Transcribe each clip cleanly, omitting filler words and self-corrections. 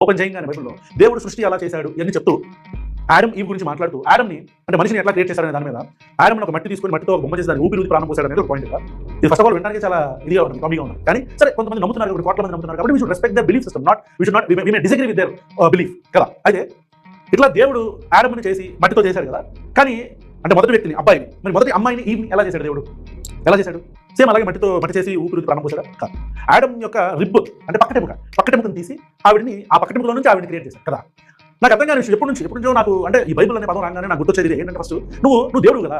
Open చేయగానే బైబిల్లో దేవుడు సృష్టి అలా చేశాడు ఇవన్నీ చెప్తూ ఆడమ్ ఈవ్ గురించి మాట్లాడుతూ ఆడమ్ని అంటే మనిషిని ఎట్లా క్రియేట్ చేశాడనే దాని మీద ఆడమ్ని ఒక మట్టి తీసుకొని మట్టితో ఒక బొమ్మ చేసి దాన్ని ఊపిరి ప్రాణం పోసాడు అనేది ఒక పాయింట్. ఇది ఫస్ట్ ఆఫ్ ఆల్ వినడానికి చాలా ఇదిగా ఉంటుంది, కామీగా ఉంటుంది. కానీ సరే కొంతమంది నమ్ముతున్నారు, ఒక కోట్ల మంది నమ్ముతున్నారు కాబట్టి we should respect their belief system, we may disagree with their belief కదా. అయితే ఇట్లా దేవుడు ఆడమ్ని చేసి మట్టితో చేశాడు కదా, కానీ అంటే మొదటి వ్యక్తిని అబ్బాయిని, మరి మొదటి అమ్మాయిని ఈవ్ని ఎలా చేశాడు దేవుడు? ఎలా చేశాడు? సేమ్ అలాగే మట్టి చేసి ఊపిరి ప్రాణం పోసాడా? కాదు. ఆడమ్ యొక్క రిబ్ అంటే పక్కటెముకను తీసి ఆవిడని ఆ పక్కటెముకలో నుంచి ఆవిడని క్రియేట్ చేశాడు కదా. నాకు అర్థం కాని ఎప్పటి నుంచో నాకు అంటే ఈ బైబిల్ అనే పదం రాగానే నాకు గుర్తొచ్చేది ఏంటంటే ఫస్ట్ నువ్వు దేవుడు కదా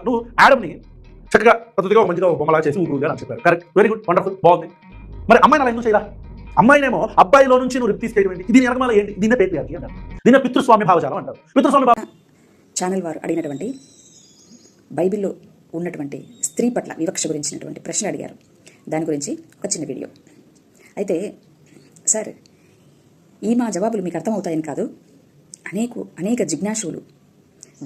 నువ్వు ఆడమ్ని చక్కగా పద్ధతిగా మంచిగా బొమ్మలా చేసి ఊపిరిగా నాకు చెప్పారు. కరెక్ట్, వెరీ గుడ్, వండర్ఫుల్, బాగుంది. మరి అమ్మాయిని అలా ఎందుకు చేయరా? అమ్మాయినేమో అబ్బాయిలో నుంచి నువ్వు రిప్ తీసుకెళ్ళడం ఏంటి? దీని వెనకమాల ఏంటి? దీన్నే పేట్రియార్కీ అంటారు, దీన్నే పితృస్వామి భావజాలం అంటారు. పితృస్వామి ఛానల్ వారు అడిగినటువంటి బైబిల్లో ఉన్నటువంటి స్త్రీ పట్ల వివక్ష గురించినటువంటి ప్రశ్న అడిగారు. దాని గురించి ఒక చిన్న వీడియో. అయితే సార్, ఈ మా జవాబులు మీకు అర్థమవుతాయని కాదు, అనేక జిజ్ఞాసులు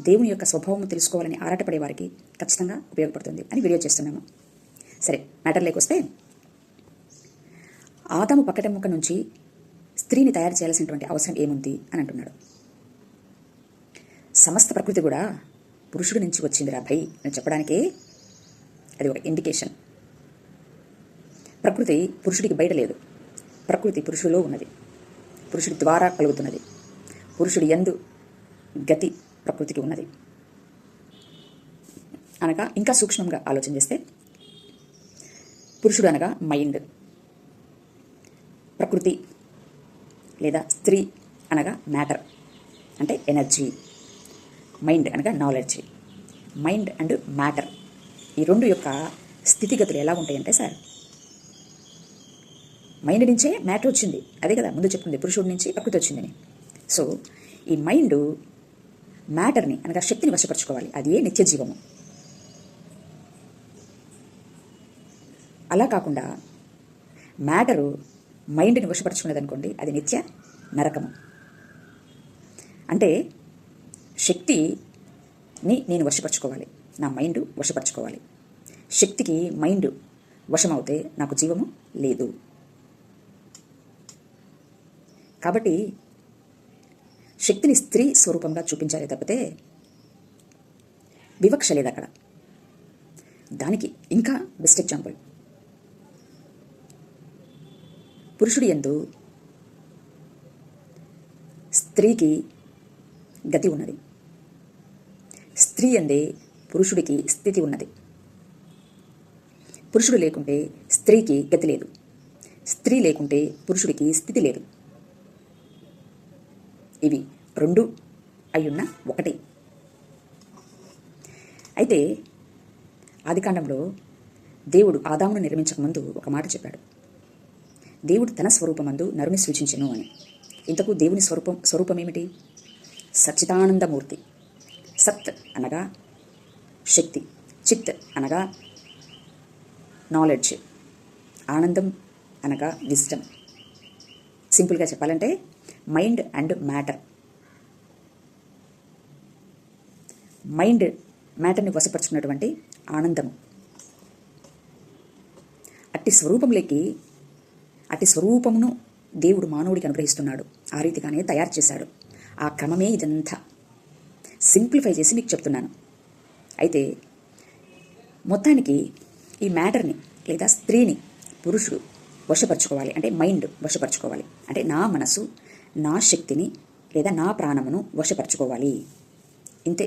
దేవుని యొక్క స్వభావం తెలుసుకోవాలని ఆరాటపడే వారికి ఖచ్చితంగా ఉపయోగపడుతుంది అని వీడియో చేస్తున్నాము. సరే, మ్యాటర్లోకి వస్తే, ఆదాము పక్కటెముక నుంచి స్త్రీని తయారు చేయాల్సినటువంటి అవసరం ఏముంది అని అంటున్నాడు. సమస్త ప్రకృతి కూడా పురుషుడి నుంచి వచ్చిందిరా భయ్ అని చెప్పడానికే అది ఒక ఇండికేషన్. ప్రకృతి పురుషుడికి బయట లేదు, ప్రకృతి పురుషుడిలో ఉన్నది, పురుషుడి ద్వారా కలుగుతున్నది, పురుషుడి యందు గతి ప్రకృతికి ఉన్నది. అనగా ఇంకా సూక్ష్మంగా ఆలోచన చేస్తే, పురుషుడు అనగా మైండ్, ప్రకృతి లేదా స్త్రీ అనగా మ్యాటర్ అంటే ఎనర్జీ, మైండ్ అనగా నాలెడ్జ్. మైండ్ అండ్ మ్యాటర్ ఈ రెండు యొక్క స్థితిగతులు ఎలా ఉంటాయంటే సార్, మైండ్ నుంచే మ్యాటర్ వచ్చింది, అదే కదా ముందు చెప్తుంది, పురుషుడి నుంచి ప్రకృతి వచ్చిందని. సో ఈ మైండ్ మ్యాటర్ని అనగా శక్తిని వశపరచుకోవాలి, అదే నిత్య జీవము. అలా కాకుండా మ్యాటరు మైండ్ని వశపరచుకున్నది అనుకోండి, అది నిత్య నరకము. అంటే శక్తిని నేను వశపరచుకోవాలి, నా మైండ్ వశపరచుకోవాలి. శక్తికి మైండ్ వశమవుతే నాకు జీవము లేదు. కాబట్టి శక్తిని స్త్రీ స్వరూపంగా చూపించాలి తప్పితే వివక్ష లేదు అక్కడ. దానికి ఇంకా బెస్ట్ ఎగ్జాంపుల్, పురుషుడి యందు స్త్రీకి గతి ఉన్నది, స్త్రీ యందే పురుషుడికి స్థితి ఉన్నది. పురుషుడు లేకుంటే స్త్రీకి గతి లేదు, స్త్రీ లేకుంటే పురుషుడికి స్థితి లేదు. ఇవి రెండు అయ్యున్న ఒకటి. అయితే ఆదికాండంలో దేవుడు ఆదామును నిర్మించకముందు ఒక మాట చెప్పాడు, దేవుడు తన స్వరూపమందు నరుని సృజించెను అని. ఇంతకు దేవుని స్వరూపం ఏమిటి? సచ్చిదానందమూర్తి. సత్ అనగా శక్తి, చిత్ అనగా నాలెడ్జ్, ఆనందం అనగా విజ్డమ్. సింపుల్గా చెప్పాలంటే మైండ్ అండ్ మ్యాటర్. మైండ్ మ్యాటర్ని వశపరుచుకున్నటువంటి ఆనందము. అట్టి స్వరూపమును దేవుడు మానవుడికి అనుగ్రహిస్తున్నాడు, ఆ రీతిగానే తయారు చేశాడు. ఆ క్రమమే ఇదంతా. సింప్లిఫై చేసి మీకు చెప్తున్నాను. అయితే మొత్తానికి ఈ మ్యాటర్ని లేదా స్త్రీని పురుషుడు వశపరచుకోవాలి, అంటే మైండ్ వశపరచుకోవాలి, అంటే నా మనసు, నా శక్తిని లేదా నా ప్రాణమును వశపరచుకోవాలి. ఇంతే.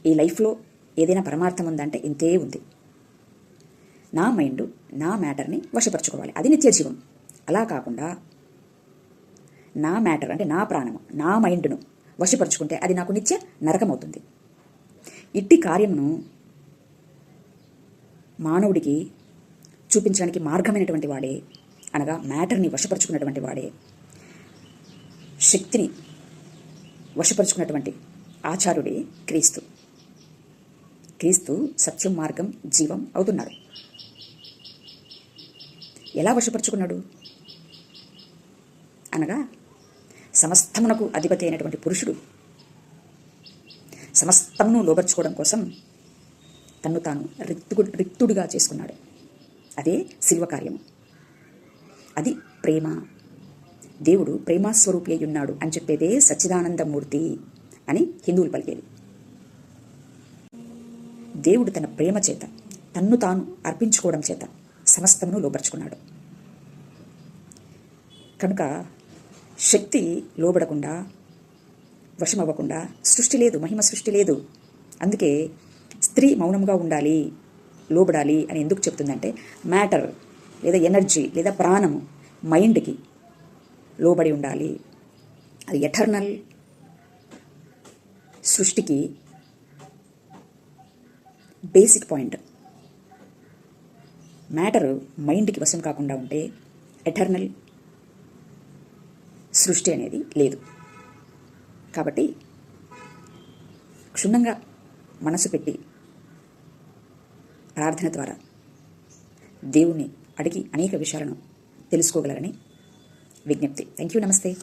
ఈ లైఫ్లో ఏదైనా పరమార్థం ఉందంటే ఇంతే ఉంది. నా మైండ్, నా మ్యాటర్ని వశపరచుకోవాలి, అది నిత్య జీవం. అలా కాకుండా నా మ్యాటర్ అంటే నా ప్రాణము, నా మైండ్ను వశపరుచుకుంటే అది నాకు నిత్య నరకం అవుతుంది. ఇట్టి కార్యమును మానవుడికి చూపించడానికి మార్గమైనటువంటి వాడే, అనగా మ్యాటర్ని వశపరుచుకున్నటువంటి వాడే, శక్తిని వశపరుచుకున్నటువంటి ఆచార్యుడే క్రీస్తు. క్రీస్తు సత్యం, మార్గం, జీవం అవుతున్నాడు. ఎలా వశపరుచుకున్నాడు అనగా, సమస్తమునకు అధిపతి అయినటువంటి పురుషుడు సమస్తమును లోబర్చుకోవడం కోసం తన్ను తాను రిక్తుడిగా చేసుకున్నాడు. అదే శిల్వ కార్యము. అది ప్రేమ. దేవుడు ప్రేమాస్వరూపి అయి ఉన్నాడు అని చెప్పేదే సచ్చిదానందమూర్తి అని హిందువులు పలికేది. దేవుడు తన ప్రేమ చేత తన్ను తాను అర్పించుకోవడం చేత సమస్తమును లోపరుచుకున్నాడు. కనుక శక్తి లోబడకుండా, వశమవ్వకుండా సృష్టి లేదు, మహిమ సృష్టి లేదు. అందుకే స్త్రీ మౌనంగా ఉండాలి, లోబడాలి అని ఎందుకు చెప్తుందంటే, మ్యాటర్ లేదా ఎనర్జీ లేదా ప్రాణము మైండ్కి లోబడి ఉండాలి. అది ఎటర్నల్ సృష్టికి బేసిక్ పాయింట్. మ్యాటర్ మైండ్కి వశం కాకుండా ఉంటే ఎటర్నల్ సృష్టి అనేది లేదు. కాబట్టి క్షుణ్ణంగా మనసు పెట్టి ప్రార్థన ద్వారా దేవుణ్ణి అడిగి అనేక విషయాలను తెలుసుకోగలరని విజ్ఞప్తి. Thank you. నమస్తే.